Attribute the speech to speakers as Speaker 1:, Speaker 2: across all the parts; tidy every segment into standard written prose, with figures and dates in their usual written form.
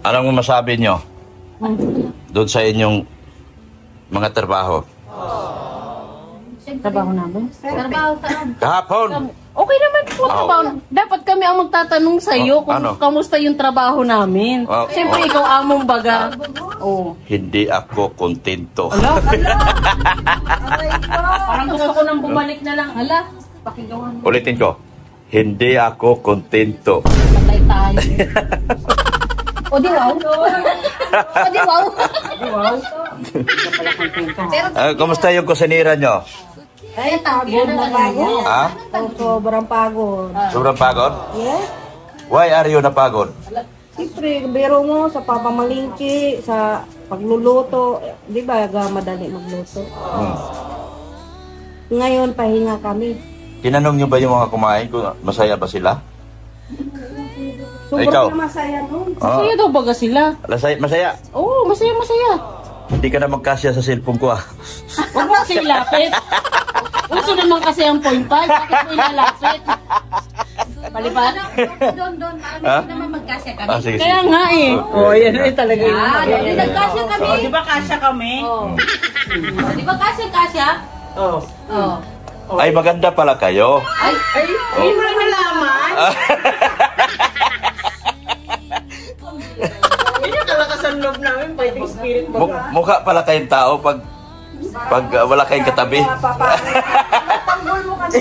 Speaker 1: Anong masabi nyo doon sa inyong mga trabaho?
Speaker 2: Trabaho namin?
Speaker 3: Trabaho saan?
Speaker 1: Kahapon!
Speaker 2: Okay naman po trabaho. Dapat kami ang magtatanong sa iyo kung kamusta yung trabaho namin. Siyempre ikaw among baga.
Speaker 1: Hindi ako kontento.
Speaker 2: Parang gusto ko nang bumalik na lang. Hala, pakigawan.
Speaker 1: Ulitin ko. Hindi ako kontento.
Speaker 2: Patay tayo. O di wow? O di wow? Di wow?
Speaker 1: Kumusta yung kusinira nyo?
Speaker 3: Ay, pagod na pagod.
Speaker 1: Ha?
Speaker 3: Sobrang pagod.
Speaker 1: Sobrang pagod?
Speaker 3: Yes.
Speaker 1: Why are you napagod?
Speaker 3: Siyempre, biro mo sa papamalingki, sa pagluluto. Di ba, madali magluto. Ngayon, pahinga kami.
Speaker 1: Tinanong nyo ba yung mga kumain kung masaya ba sila?
Speaker 3: Sobrang na masaya nun.
Speaker 2: Masaya daw baga sila.
Speaker 1: Masaya?
Speaker 2: Oo, masaya.
Speaker 1: Hindi ka na magkasya sa cellphone ko
Speaker 2: Huwag mo kasi ilapit. Uso naman kasi ang point 5. Bakit mo ilalapit? Palipan?
Speaker 3: Doon. Parang hindi naman magkasya kami.
Speaker 1: Sige.
Speaker 2: Kaya nga yan talaga yun.
Speaker 3: Nagkasya kami.
Speaker 2: Di ba kasya kami?
Speaker 3: Di ba kasya?
Speaker 2: Oo.
Speaker 1: Ay, maganda pala kayo.
Speaker 2: Hindi mo na nalaman. Hindi talaga sa loob namin, fighting spirit ba?
Speaker 1: Mukha pala kayong tao pag wala kayong katabi.
Speaker 3: Tanggol mo kasi.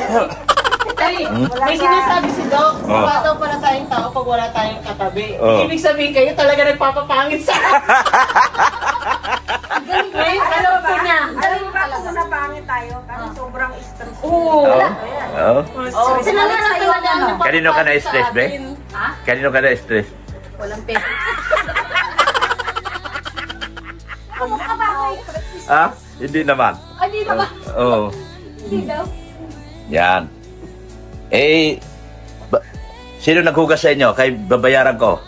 Speaker 2: May sinasabi si Doc, mukha daw pala tayong tao pag wala tayong katabi. Ibig sabihin kayo talaga nagpapapangit sa
Speaker 3: Alam mo ba kung napangit tayo? Kasi sobrang stress.
Speaker 1: Kanino ka na-stress, be? Kanino ka na-stress?
Speaker 3: Walang pera.
Speaker 1: Hindi naman.
Speaker 3: Hindi naman.
Speaker 1: Oo.
Speaker 3: Hindi daw.
Speaker 1: Yan. Sino naghugas sa inyo? Kay babayaran ko.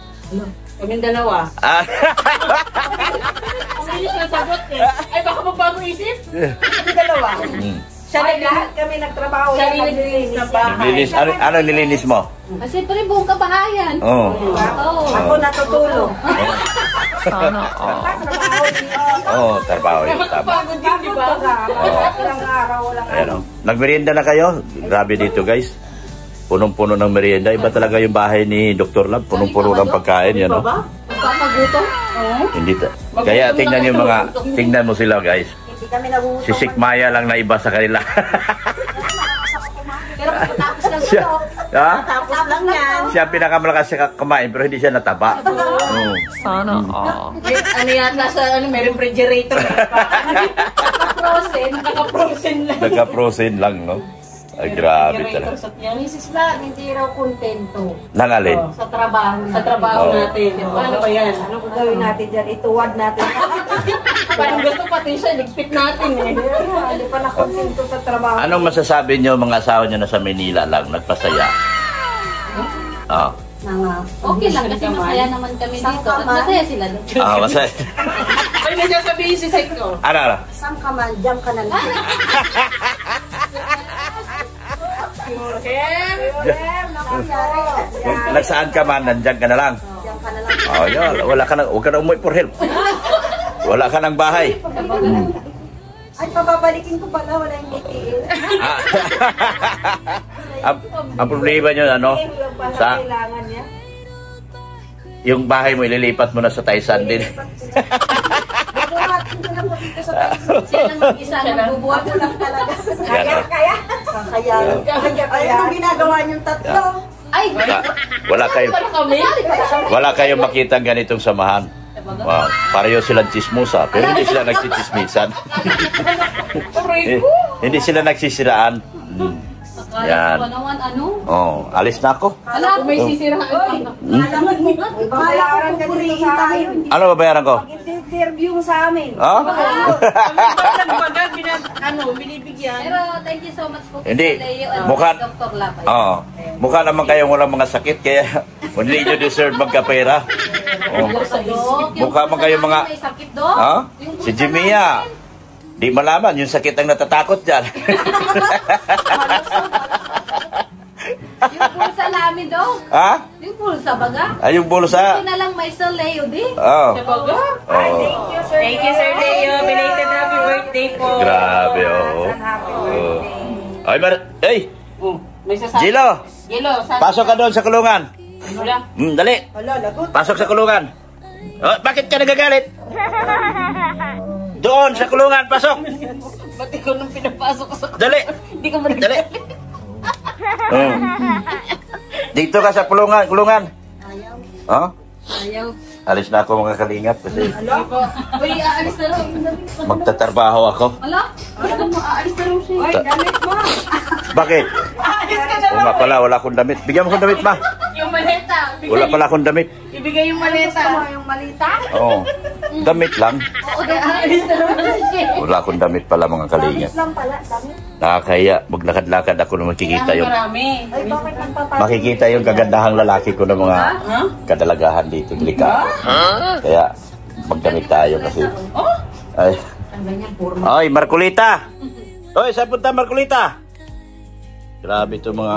Speaker 2: Kaming dalawa. Ang bilis na sagot Ay, baka magbago isip? Kaming dalawa.
Speaker 3: Lahat kami nagtrabaho.
Speaker 2: Siya nilinis na bahay.
Speaker 1: Nilinis. Ano nilinis mo?
Speaker 3: Kasi ito rin buong kabahayan. Ako natutulog.
Speaker 1: Trabaho yun.
Speaker 2: Pagod yun, di ba?
Speaker 3: Walang araw, walang araw.
Speaker 1: Nagmerienda na kayo? Grabe dito, guys. Punong-puno ng merienda. Iba talaga yung bahay ni Dr. Lab. Punong-puno ng pagkain. Yan,
Speaker 3: Magpapagutom?
Speaker 1: Hindi. Kaya tingnan mo sila, guys.
Speaker 3: Hindi kami nagugutom.
Speaker 1: Si Sikmaya lang na iba sa kanila.
Speaker 3: Pero tapos lang
Speaker 1: siya,
Speaker 3: ito. Tapos lang yan.
Speaker 1: Siya pinakamalakas siya kumain pero hindi siya nataba.
Speaker 2: Sana. Ano yata sa may refrigerator. Naka-frozen lang.
Speaker 1: Naka-frozen lang, no? Ay, grabe talaga.
Speaker 3: Mrs. Lang, hindi raw kontento.
Speaker 1: Nangalin?
Speaker 3: Sa trabaho.
Speaker 2: Sa trabaho natin. Paano ba yan?
Speaker 3: Ano gagawin natin dyan? Ituwad natin.
Speaker 2: Parang gusto pati siya, ligpit natin
Speaker 3: Hindi pa na kontento sa trabaho.
Speaker 1: Anong masasabi niyo mga asawa niyo na sa Manila lang, nagpasaya?
Speaker 3: Okay lang kasi masaya naman kami dito. At masaya sila dito.
Speaker 1: Masaya.
Speaker 2: Ay, nagsasabihin si Seko.
Speaker 1: Ano?
Speaker 3: Saan ka man, jam ka na lang.
Speaker 1: Nagsaan ka man, nandiyan ka na lang.
Speaker 3: Jam ka na lang.
Speaker 1: Yun. Huwag ka na umuwi for help. Wala ka ng bahay.
Speaker 3: Ay, pababalikin ko pala, wala yung BTL.
Speaker 1: Ang problema nyo, sa
Speaker 3: kailangan niya.
Speaker 1: yung bahay mo, ililipat mo na sa Taisan din.
Speaker 3: Bubuhatin ko lang po dito sa Taisan. Siya lang mag-isa, magbubuhat ko lang talaga. Kaya. Ano ginagawa niyong tatlo? Ay,
Speaker 1: wala kayong makita ganitong samahan. Wow, pareho silang chismosa, pero hindi sila nagsichismisan. Hindi sila nagsisiraan. Yan. Alis na ako.
Speaker 2: Alam, may sisiraan ka.
Speaker 3: bayaran ka dito sa amin.
Speaker 1: Ano babayaran ko?
Speaker 3: Mag-interview mo sa amin.
Speaker 2: Binibigyan.
Speaker 3: Pero thank you so much po.
Speaker 1: Hindi.
Speaker 3: Dr. Lapay.
Speaker 1: Mukha naman kayong walang mga sakit, kaya hindi nyo deserve magkapera. Mukha man kayong mga... Si Jimia. Di malaman, yung sakit ang natatakot dyan.
Speaker 3: Yung pulsa namin daw.
Speaker 1: Ha?
Speaker 3: Yung pulsa baga.
Speaker 1: Ay, yung bulsa.
Speaker 3: Ito na lang may Leo di.
Speaker 1: Oh.
Speaker 2: Sabaga.
Speaker 1: Oh.
Speaker 2: Thank you, Sir Leo. Belated happy birthday po.
Speaker 1: Grabe, oh. Ay, ay,
Speaker 2: May sasabi.
Speaker 1: Jilo,
Speaker 2: Jilo,
Speaker 1: pasok ka doon sa kulungan.
Speaker 2: Wala.
Speaker 1: Dali.
Speaker 3: Wala, lagot.
Speaker 1: Pasok sa kulungan. Oh, bakit ka nagagalit? Doon sa kulungan, pasok.
Speaker 2: Ba't ikaw nung pinapasok ko sa...
Speaker 1: Dali.
Speaker 2: Hindi ka man
Speaker 1: Dali. Oh. Dito ka sa kulungan.
Speaker 3: Ayaw.
Speaker 1: Oh?
Speaker 3: Ayaw.
Speaker 1: Alis na ako mga kalingap kasi
Speaker 3: Uy, aalis na lang.
Speaker 1: magtatrabaho ako.
Speaker 3: Ala? Aalis na lang siya. Uy, damit mo.
Speaker 1: Bakit?
Speaker 2: Aalis ka na
Speaker 1: Oo nga pala, wala akong damit. Bigyan mo akong damit, ma.
Speaker 2: Yung maleta.
Speaker 1: Wala pala akong damit.
Speaker 2: Ibigay yung maleta.
Speaker 3: Gusto mo yung malita?
Speaker 1: Oo. Damit lang.
Speaker 3: Oo, aalis na lang siya.
Speaker 1: Wala akong damit pala mga kalingap.
Speaker 3: Damit lang pala, damit.
Speaker 1: Nakakaya, maglakad-lakad ako na makikita yung
Speaker 2: Marami.
Speaker 3: Ay, bakit nagpapalito?
Speaker 1: makikita yung kagandahang lalaki ko ng mga kadalagahan dito, delikado. Kaya magdamit tayo kasi. Ay. Oy, Marcolita. Oy, saan punta Marcolita? Grabe ito mga.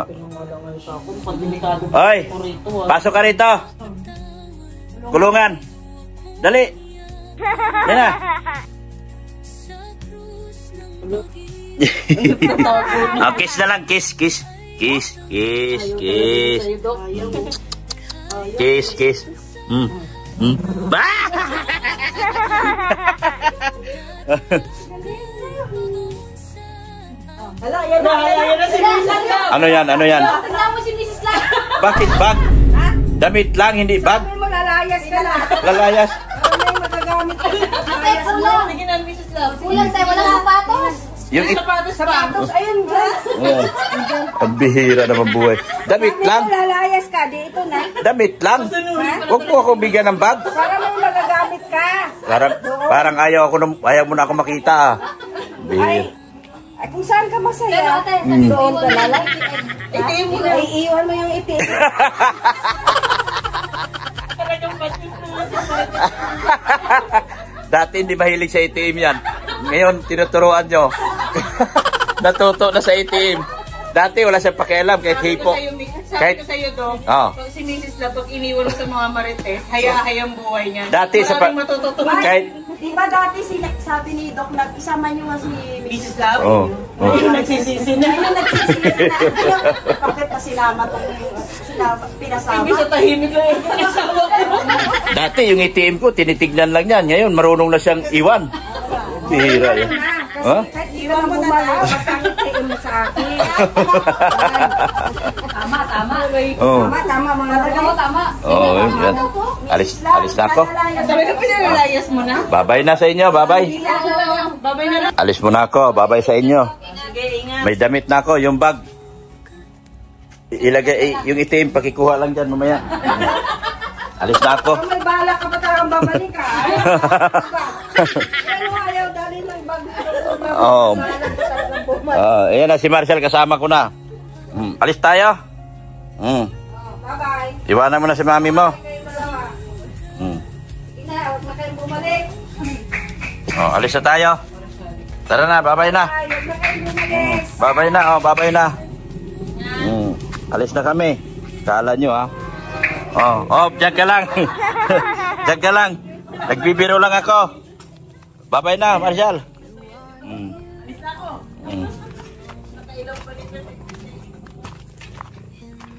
Speaker 1: Oy, pasok ka rito. Kulungan. Dali. Yan na. Oh, kiss na lang, kiss, kiss. Kiss, kiss, kiss. Kiss, kiss. Bah!
Speaker 3: Hala, yan na.
Speaker 2: Yan na si Mrs. Lang.
Speaker 1: Ano yan? Ano yan?
Speaker 3: Tingnan mo si Mrs. Lang.
Speaker 1: Bakit bag? Damit lang, hindi bag.
Speaker 3: Sabi mo, lalayas ka na.
Speaker 1: Lalayas.
Speaker 3: Ano na yung magagamit ko?
Speaker 2: Ate, kulang. Bigyan ng Mrs. Lang.
Speaker 3: Kulang tayo, walang sapatos.
Speaker 1: Yung
Speaker 3: Sapatos, ayun dyan.
Speaker 1: Oh, ang bihira naman buhay. Damit
Speaker 3: Sabi mo,
Speaker 1: lang.
Speaker 3: lalayas ka, dito na.
Speaker 1: Damit lang. Huwag mo ako bigyan ng bag.
Speaker 3: Para may magagamit ka.
Speaker 1: Parang ayaw mo na ako makita. Ah. Bihira.
Speaker 3: Ay, kung saan ka masaya, doon ka na lang.
Speaker 2: Itiin mo na.
Speaker 3: Ay, iwan mo yung itim.
Speaker 1: Dati hindi mahilig sa ATM yan. Ngayon, tinuturuan nyo. Natuto na sa ATM. Dati wala siyang pakialam kahit hipo.
Speaker 2: Sabi ko sa'yo, Dok,
Speaker 1: Oh.
Speaker 2: pag si Mrs. Lang, pag iniwan mo sa mga marites, hayahayang buhay niya.
Speaker 1: Dati sa
Speaker 2: Maraming matututunan.
Speaker 1: kahit
Speaker 3: Di ba dati sabi ni Doc, isama niyo nga si
Speaker 2: Mrs. Lang?
Speaker 1: oh.
Speaker 2: Ayun, nagsisisi na.
Speaker 3: Ayun, nagsisira na. Bakit pa sinama itong pinasama?
Speaker 2: Ibig sa tahimik lang yung asawa ko.
Speaker 1: Dati yung ATM ko tinitignan lang yan. Ngayon marunong na siyang iwan. Bihira yan. Ha?
Speaker 3: Kahit iwan mo na lang, basta itiin mo sa akin. Tama, tama.
Speaker 1: Oh.
Speaker 3: Tama, mga lagay. Tama.
Speaker 1: Oh, yan. Alis na ako.
Speaker 2: Sabi ko, pinalalayas mo na.
Speaker 1: Babay na sa inyo, babay.
Speaker 2: Babay na lang.
Speaker 1: Alis muna ako, babay sa inyo.
Speaker 2: Sige, ingat.
Speaker 1: May damit na ako, yung bag. Ilagay, yung itim, pakikuha lang dyan mamaya. Alis na ako.
Speaker 3: Kung may bala ka pa talagang babalik ka. Pero ayaw, dali ng bag.
Speaker 1: Oh. Ayan na, si Marcel, kasama ko na. Alis tayo.
Speaker 3: Bye-bye.
Speaker 1: Iwanan mo na si mami mo.
Speaker 3: Kayo dalawa.
Speaker 1: Mm.
Speaker 3: Ina, huwag na kayong bumalik.
Speaker 1: Oh, alis na tayo. Tara na, babay na.
Speaker 3: Ay, huwag na kayong bumalik.
Speaker 1: Babay na, oh, babay na. Alis na kami. Kala nyo, ha? Diyan ka lang. Diyan ka lang. Nagbibiro lang ako. Babay na, Marshall.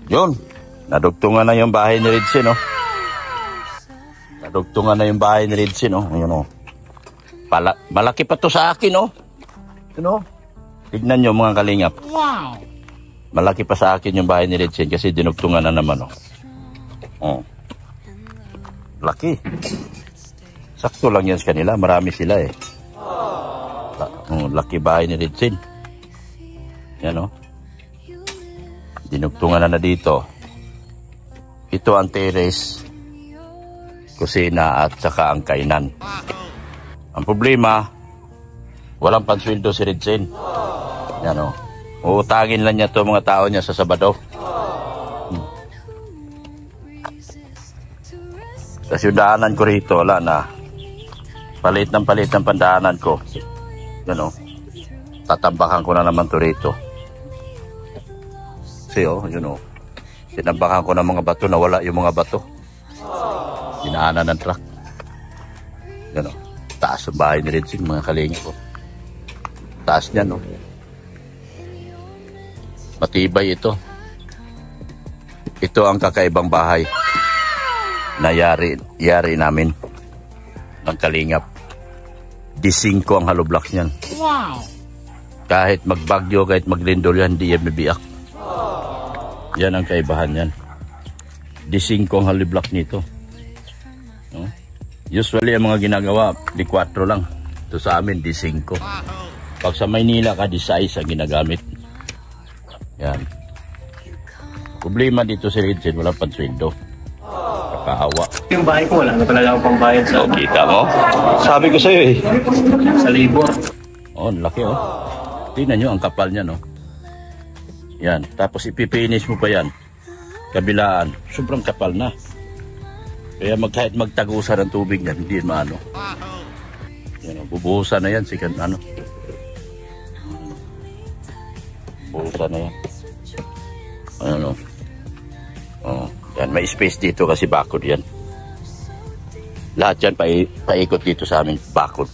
Speaker 1: Yun. Nadugtungan na yung bahay ni Ridsin, oh. Nadugtungan na yung bahay ni Ridsin, oh. Ayun, oh. Malaki pa to sa akin, oh. Yun, oh. Tignan nyo mga kalingap. Wow. Malaki pa sa akin yung bahay ni Ridsin kasi dinugtungan na naman, oh. Oh. Laki. Sakto lang yan sa kanila. Marami sila, eh. Laki bahay ni Ridsin. Yan, oh. Dinugtungan na dito. Ito ang terrace, kusina at saka ang kainan. Ang problema, walang pansweldo si Ridsin. Yan, oh. Uutangin lang niya to mga tao niya sa Sabado. Tapos yung daanan ko rito, wala na. Palit ng pandaanan ko. Yan, oh. Tatambakan ko na naman to rito. See, oh, yun, oh. Tinambakan ko ng mga bato, nawala yung mga bato. Dinaanan ng truck. Yan o. Taas ang bahay ni Ridsing, mga kalinga ko. Taas niyan, no? Matibay ito. Ito ang kakaibang bahay na yari namin ng kalingap. D5 ang hollow blocks niyan.
Speaker 2: Wow!
Speaker 1: Kahit magbagyo, kahit maglindol yan, hindi yan mabiyak. Yan ang kaibahan yan. D5 ang hollow block nito. No? Usually, ang mga ginagawa, D4 lang. Ito sa amin, D5. Pag sa Maynila ka, D6 ang ginagamit. Yan. Problema dito si Ridsing, wala pang sweldo. Kakaawa.
Speaker 4: Yung bahay ko, wala na talaga akong pambayad sa...
Speaker 1: So, kita mo? Sabi ko sa'yo eh.
Speaker 4: Sa libor.
Speaker 1: Oh, laki oh. Tingnan nyo, ang kapal niya, no? Yan. Tapos ipipinis mo pa yan. Kabilaan. Sobrang kapal na. Kaya kahit magtagusan ng tubig yan, hindi maano. Yan, bubuhusan na yan. Sikan, ano? Buhusan na yan. Ano? Oh, yan. May space dito kasi bakod yan. Lahat yan paikot dito sa amin. Bakod.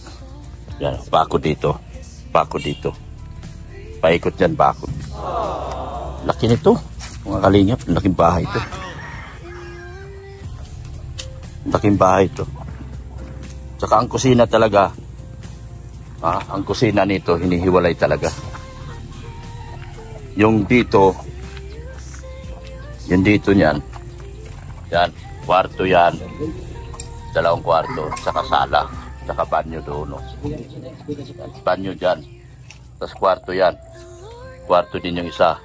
Speaker 1: Yan. Bakod dito. Bakod dito. Paikot yan, bakod. Laki nito. Mga kalingap. Laking bahay ito. Laking bahay ito. Tsaka ang kusina talaga. Ang kusina nito, hinihiwalay talaga. Yung dito, yung dito niyan, yan, kwarto yan, 2 kwarto, saka sala, saka banyo doon, no? Banyo dyan, tapos kwarto yan, kwarto din yung isa,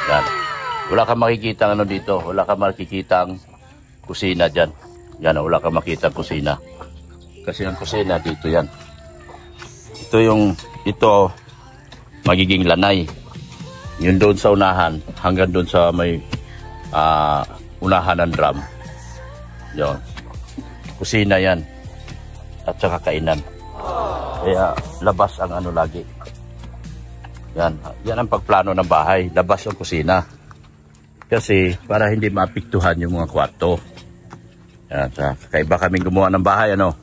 Speaker 1: yan. Wala kang makikita ano dito, wala kang makikita kusina dyan, yan, wala kang makita kusina, kasi ang kusina dito yan. Ito magiging lanay. Yun doon sa unahan, hanggang doon sa may unahan ng drum. Yun. Kusina yan. At saka kainan. Kaya labas ang ano lagi. Yan. Yan ang pagplano ng bahay. Labas ang kusina. Kasi para hindi maapektuhan yung mga kwarto. Yan. Kakaiba kaming gumawa ng bahay, ano?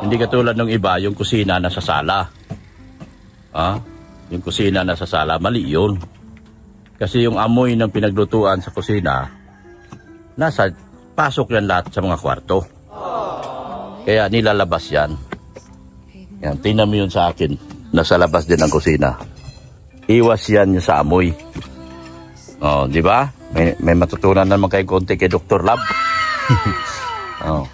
Speaker 1: Hindi katulad ng iba, yung kusina nasa sala. Yung kusina nasa sala, mali yun. Kasi yung amoy ng pinaglutuan sa kusina, pasok yan lahat sa mga kwarto. Kaya nilalabas yan. Yan, tingnan mo yun sa akin. Nasa labas din ang kusina. Iwas yan sa amoy. Oh, di ba? May matutunan naman kayo konti kay Dr. Lab. Oh.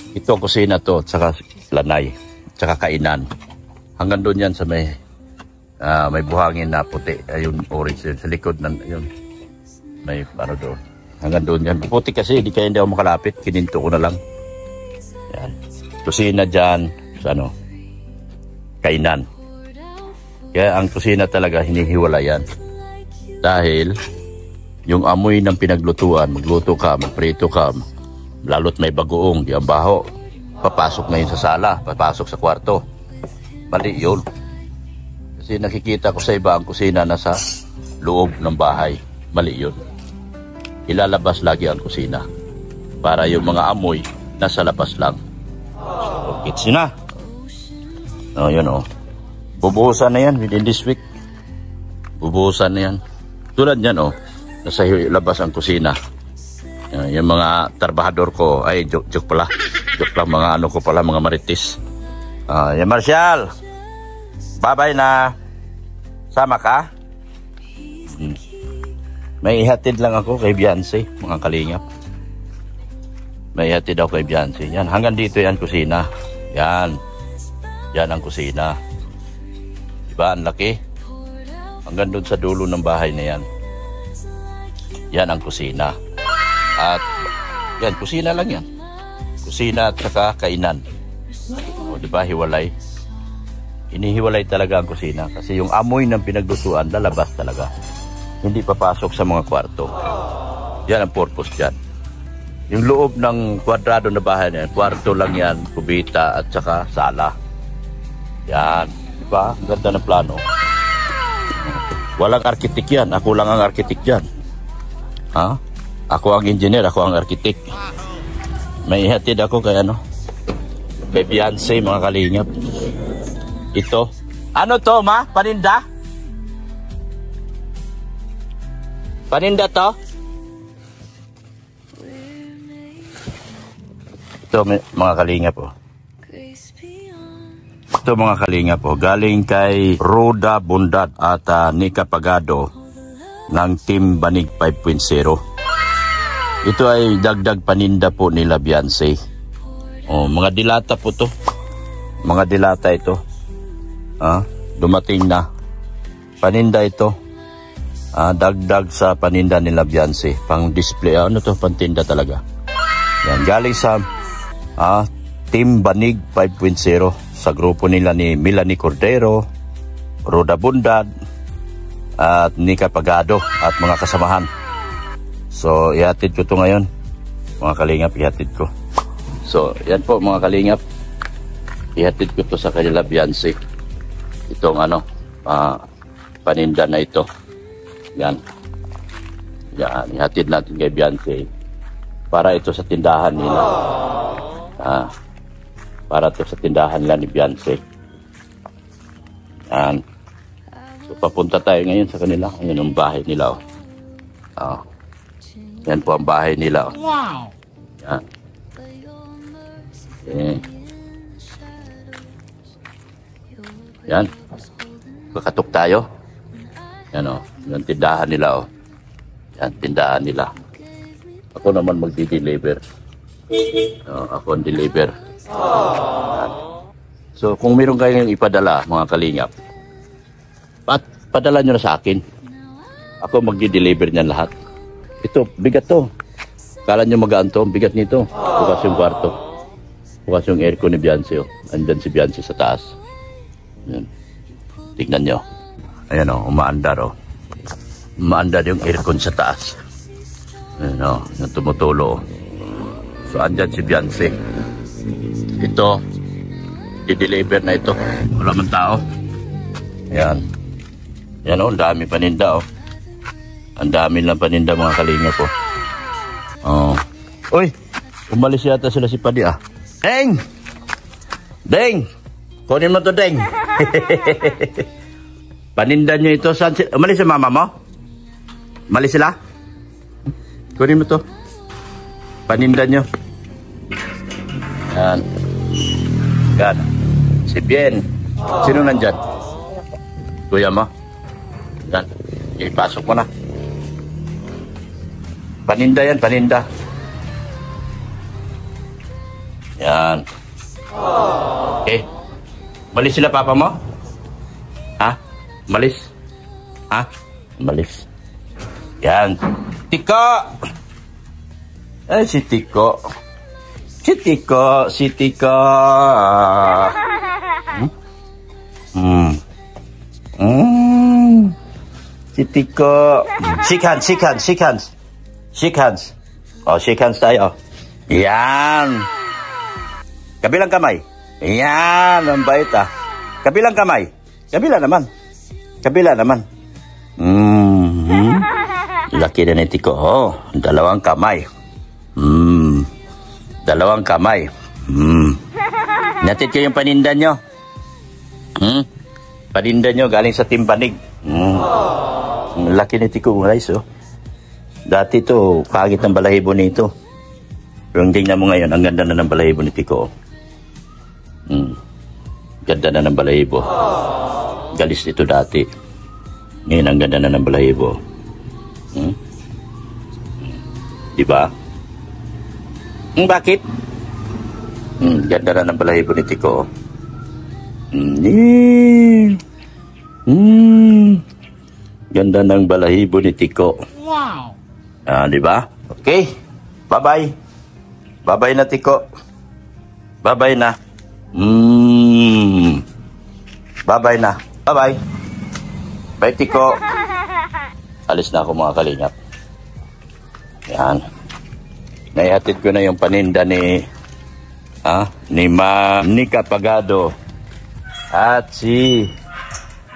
Speaker 1: Ito kusina to, tsaka lanay, tsaka kainan. Hanggang doon yan sa may buhangin na puti, ayun orange yun, sa likod ng yun. May ano doon. Hanggang doon yan. Puti kasi, hindi ako makalapit, kininto ko na lang. Yan. Kusina dyan, sa ano, kainan. Kaya ang kusina talaga hinihiwala yan. Dahil yung amoy ng pinaglutuan, magluto ka, magprito ka, lalo't may bagoong, di ang baho, papasok ngayon sa sala, papasok sa kwarto. Mali yun. Kasi nakikita ko sa iba ang kusina nasa loob ng bahay. Mali yun. Ilalabas lagi ang kusina para yung mga amoy nasa labas lang. So, kits na. Oh, yun oh. Bubuhusan na yan within this week. Bubuhusan na yan. Tulad yan oh. Nasa labas ang kusina. Yung mga trabahador ko, ay joke pala. Joke lang, mga ano ko pala, mga marites. Yan Marcial. Bye-bye na. Sama ka? May ihatid lang ako kay Beyonce, mga kalingap. May ihatid ako kay Beyonce. Yan, hanggang dito yan kusina. Yan. Yan ang kusina. Diba, ang laki? Hanggang doon sa dulo ng bahay na yan. Yan ang kusina. At yan, kusina lang yan. Kusina at saka kainan. O diba, hiwalay. Inihiwalay talaga ang kusina. Kasi yung amoy ng pinaglutuan, lalabas talaga. Hindi papasok sa mga kwarto. Yan ang purpose dyan. Yung loob ng kwadrado na bahay na yan, kwarto lang yan, kubita at saka sala. Yan. Diba? Ang ganda ng plano. Walang arkitek yan. Ako lang ang arkitek yan. Ha? Ako ang engineer, ako ang architect. May ihatid ako kay ano? Kay Beyonce, mga kalingap. Ito. Ano to, ma? Paninda? Paninda to? Ito, mga kalingap, oh. Ito, mga kalingap, oh. Galing kay Roda Bundad at Nika Pagado ng Team Banig 5.0. Ito ay dagdag paninda po nila Beyonce. Oh, mga dilata po to. Mga dilata ito. Dumating na. Paninda ito. Dagdag sa paninda nila Beyonce. Pang display. Ano to? Pantinda talaga. Yan. Galing sa Team Banig 5.0. Sa grupo nila ni Melanie Cordero, Roda Bundad, at Nika Pagado at mga kasamahan. So, ihatid ko to ngayon. Mga kalingap, ihatid ko. So, yan po mga kalingap. Ihatid ko to sa kanila Beyonce. Itong paninda na ito. Yan. Yan, ihatid natin kay Beyonce. Para ito sa tindahan nila. Para ito sa tindahan nila ni Beyonce. Yan. So, papunta tayo ngayon sa kanila. Yan ang bahay nila. Yan po ang bahay nila.
Speaker 2: Wow!
Speaker 1: Yan. Okay. Yan. Kakatok tayo. Yan o. Yan tindahan nila o. Yan tindahan nila. Ako naman magdi-deliver. Ako ang deliver. Yan. So kung meron kayong ipadala mga kalingap, padala nyo na sa akin. Ako magdi-deliver niyan lahat. Ito, bigat to. Kala nyo magaan to, bigat nito. Bukas yung kwarto. Bukas yung aircon ni Beyonce. Andyan si Beyonce sa taas. Yan. Tignan nyo. Ayan o, umaandar o. Umaandar yung aircon sa taas. Ayan o, yung tumutulo o. So, andyan si Beyonce. Ito, i-deliver na ito. Wala man tao. Ayan. Ayan o, ang dami paninda o. Ang dami lang paninda mga kalinga po. Uy, umalis yata sila si Padi ah. Deng! Deng! Kunin mo to, Deng. Paninda nyo ito. Umalis si mama mo? Umalis sila? Kunin mo to. Paninda nyo. Yan. Yan. Si Bien. Sino nandyan? Kuya mo? Yan. Ipasok mo na. Paninda yan, paninda. Yan. Okay. Malis sila papa mo? Ha? Malis? Ha? Malis. Yan. Tiko! Ay, si Tiko. Si Tiko, si Tiko. Si Tiko. Shake hands, shake hands, shake hands. Shake hands. Shake hands tayo. Yan. Kabilang kamay. Yan, ang bait ah. Kabilang kamay. Kabila naman. Kabila naman. Laki na ni Tiko. Dalawang kamay. Dalawang kamay. Natid kayong paninda nyo. Paninda nyo galing sa Team Banig. Laki ni Tiko, guys, oh. Dati to, kagit ng balahibo nito. Pero tingnan mo ngayon, ang ganda na ng balahibo ni Tiko. Ganda na ng balahibo. Galis nito dati. Ngayon, ang ganda na ng balahibo. Diba? Bakit? Ganda na ng balahibo ni Tiko. Ganda ng balahibo ni Tiko.
Speaker 2: Wow!
Speaker 1: Diba? Okay. Bye-bye. Bye-bye na, Tiko. Bye-bye na. Bye-bye na. Bye-bye. Bye, Tiko. Alis na ako mga kalingap. Yan. Naihatid ko na yung paninda ni Nika Pagado at si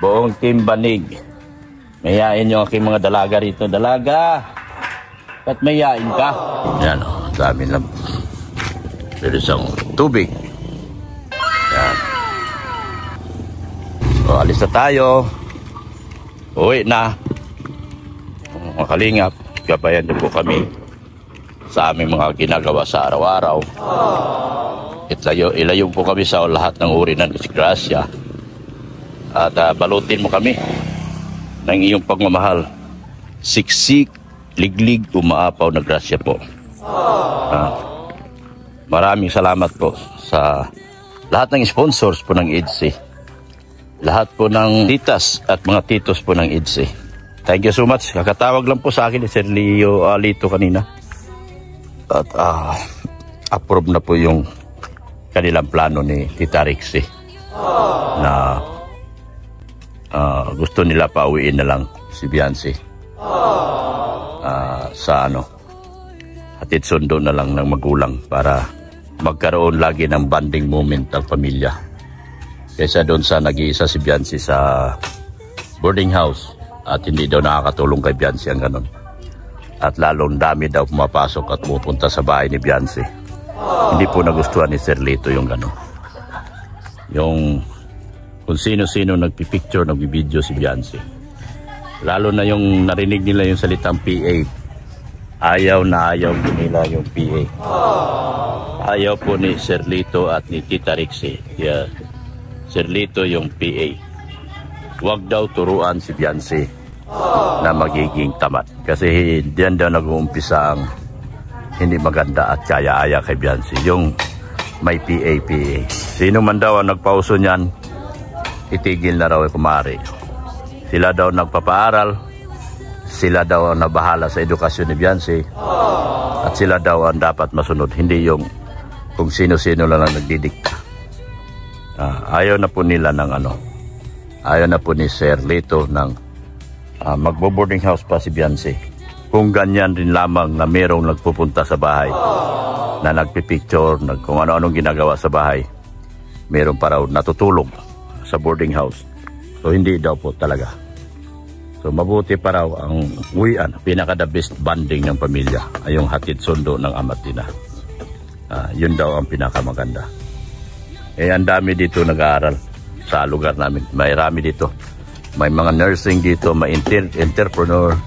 Speaker 1: buong Team Banig. Mayayain yung aking mga dalaga rito. Dalaga! At mayain ka. Yan o, dami lang. Pero isang tubig. Yan. So, alis na tayo. Uwi na. Mga kalingap, gabayan din po kami sa aming mga ginagawa sa araw-araw. Ilayo po kami sa lahat ng uri ng disgrasya. At balutin mo kami ng iyong pagmamahal. Siksik, liglig, umaapaw na grasya po. Maraming salamat po sa lahat ng sponsors po ng EDSI. Lahat po ng titas at mga titos po ng EDSI. Thank you so much. Kakatawag lang po sa akin ni Sir Leo Lito kanina. At approve na po yung kanilang plano ni Tita Rixie na gusto nila pauwiin na lang si Biancy sa hatid sundo na lang ng magulang para magkaroon lagi ng bonding moment ng pamilya kaysa doon sa nag-iisa si Biancy sa boarding house at hindi daw nakakatulong kay Biancy ang ganun. At lalong dami daw pumapasok at pupunta sa bahay ni Biancy. Hindi po nagustuhan ni Sir Lito yung gano'n. Yung kung sino-sino nagpipicture, nagbibideo si Biancy. Lalo na yung narinig nila yung salitang PA. Ayaw na ayaw po nila yung PA. Ayaw po ni Sir Lito at ni Tita Rixie. Yeah. Sir Lito yung PA. Huwag daw turuan si Biancy na magiging tamad. Kasi diyan daw nag-uumpisa ang hindi maganda at kaya-aya kay Biancy. Yung may PA. Sino man daw ang nagpauso niyan, itigil na raw kumari. Sila daw nagpapaaral, sila daw ang nabahala sa edukasyon ni Biancy, at sila daw ang dapat masunod. Hindi yung kung sino-sino lang ang nagdidikta. Ayaw na po nila ng ayaw na po ni Sir Lito ng magbo-boarding house pa si Biancy. Kung ganyan rin lamang na merong nagpupunta sa bahay na nagpipicture, kung ano-anong ginagawa sa bahay, meron pa raw natutulog sa boarding house. So hindi daw po talaga. So mabuti pa raw ang uwian, pinaka-the best bonding ng pamilya ay yung hatid sundo ng ama't ina. Yun daw ang pinakamaganda. Ang dami dito nag-aaral sa lugar namin. May rami dito. May mga nursing dito, may entrepreneur.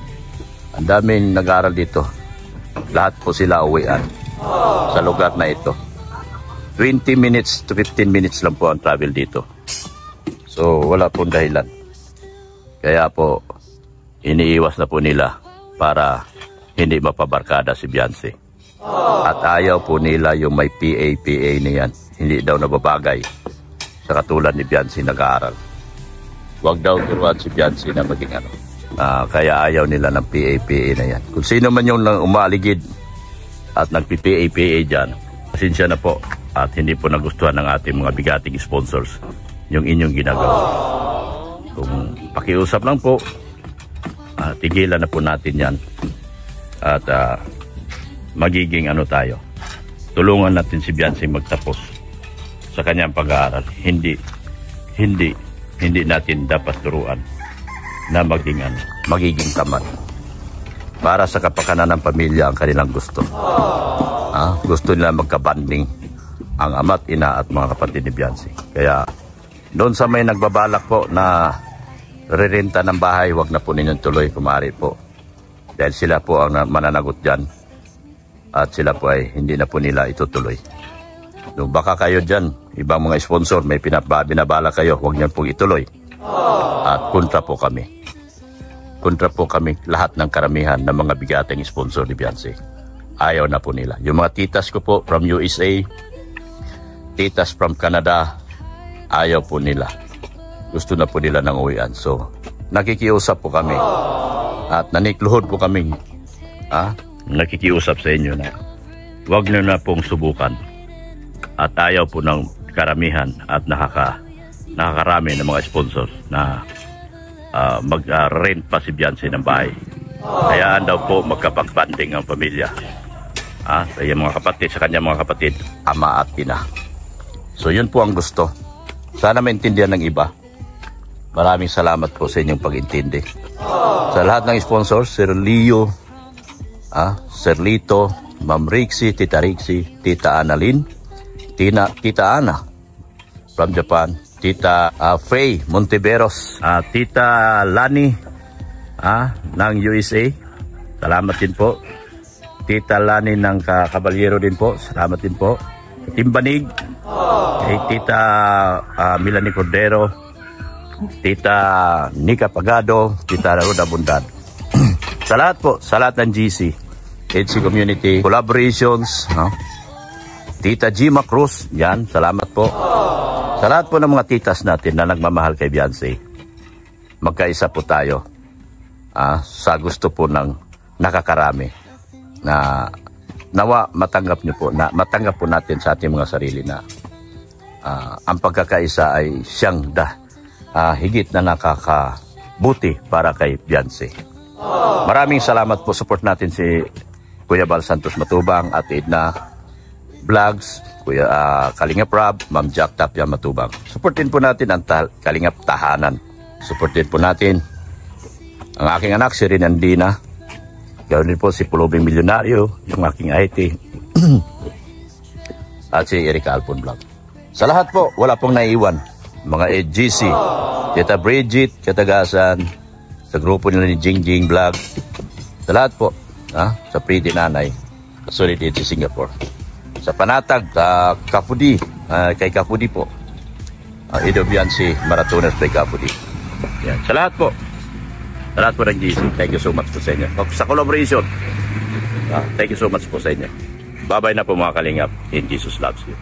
Speaker 1: Ang daming nag-aaral dito. Lahat po sila uwian sa lugar na ito. 20 minutes to 15 minutes lang po ang travel dito. So wala pong dahilan. Kaya po iniiwas na po nila para hindi mapabarkada si Biancy. At ayaw po nila yung may PA na yan. Hindi daw nababagay sa katulad ni Biancy nag-aaral. Huwag daw turuan si Biancy na maging kaya ayaw nila ng PA na yan. Kung sino man yung umaligid at nagpi-PA dyan, pasensya na po at hindi po nagustuhan ng ating mga bigating sponsors yung inyong ginagawa. Kung pakiusap lang po, tigilan na po natin yan at magiging tayo. Tulungan natin si Biancy magtapos sa kanyang pag-aaral. Hindi natin dapat turuan na magiging tamad. Para sa kapakanan ng pamilya ang kanilang gusto. Gusto nila magkabanding ang ama't ina at mga kapatid ni Biancy. Kaya doon sa may nagbabalak po na rirenta ng bahay, wag na po ninyong tuloy kumari po. Dahil sila po ang mananagot dyan at sila po ay hindi na po nila itutuloy. No, baka kayo dyan, ibang mga sponsor, may binabala kayo, huwag niyo pong ituloy. At kontra po kami. Kontra po kami lahat ng karamihan ng mga bigateng sponsor ni Biancy. Ayaw na po nila. Yung mga titas ko po from USA, titas from Canada, ayaw po nila. Gusto na po nila ng uwian. So, nakikiusap po kami. At nanikluhod po kami. Nakikiusap sa inyo na huwag nyo na pong subukan. At ayaw po ng karamihan at nakakarami ng mga sponsors na mag-rent pa si Biancy ng bahay. Hayaan daw po magkapag-banding ang pamilya. Sa mga kapatid, sa kanya mga kapatid, ama at ina. So yun po ang gusto. Sana maintindihan ng iba. Maraming salamat po sa inyong pag-intindi. Sa lahat ng sponsors, Sir Leo Sir Lito, Ma'am Rixie, Tita Rixie, Tita Annalyn, Tita Ana from Japan, Tita Faye Montiveros, Tita Lani ng USA, salamat din po. Tita Lani ng Caballero din po, salamat din po. Timbanig, kay Tita Milani Cordero, Tita Nika Pagado, Tita Roda Bundan. Sa lahat po, sa lahat ng GC, HC Community, Collaborations, Tita Gima Cruz, yan, salamat po. Sa lahat po ng mga titas natin na nagmamahal kay Beyonce, magkaisa po tayo sa gusto po ng nakakarami na nawa matanggap nyo po, na matanggap po natin sa ating mga sarili na ang pagkakaisa ay siyang higit na nakakabuti para kay Beyonce. Maraming salamat po. Support natin si Kuya Bal Santos Matubang at Edna Vlogs, Kuya Kalingap Rob, Ma'am Jack Tapia Matubang. Supportin po natin ang Kalingap Tahanan. Supportin po natin ang aking anak si Rinandina. Gawin din po si Pulubing Milyonaryo, yung aking IT. At si Erika Alpon Vlog. Sa lahat po, wala pong naiiwan. Mga EGC, Tita Bridget, Katagasan, sa grupo nila ni Jingjing Vlog. Sa lahat po, sa Pretty Nanay, sa Solid Edge Singapore. Sa Panatag, Kapudi, kay Kapudi po. Edo Beyonce, Marathoners kay Kapudi. Yan. Sa lahat po, sa lahat po ng GC, thank you so much po sa inyo. Sa collaboration, thank you so much po sa inyo. Bye-bye na po mga Kalingap. And Jesus loves you.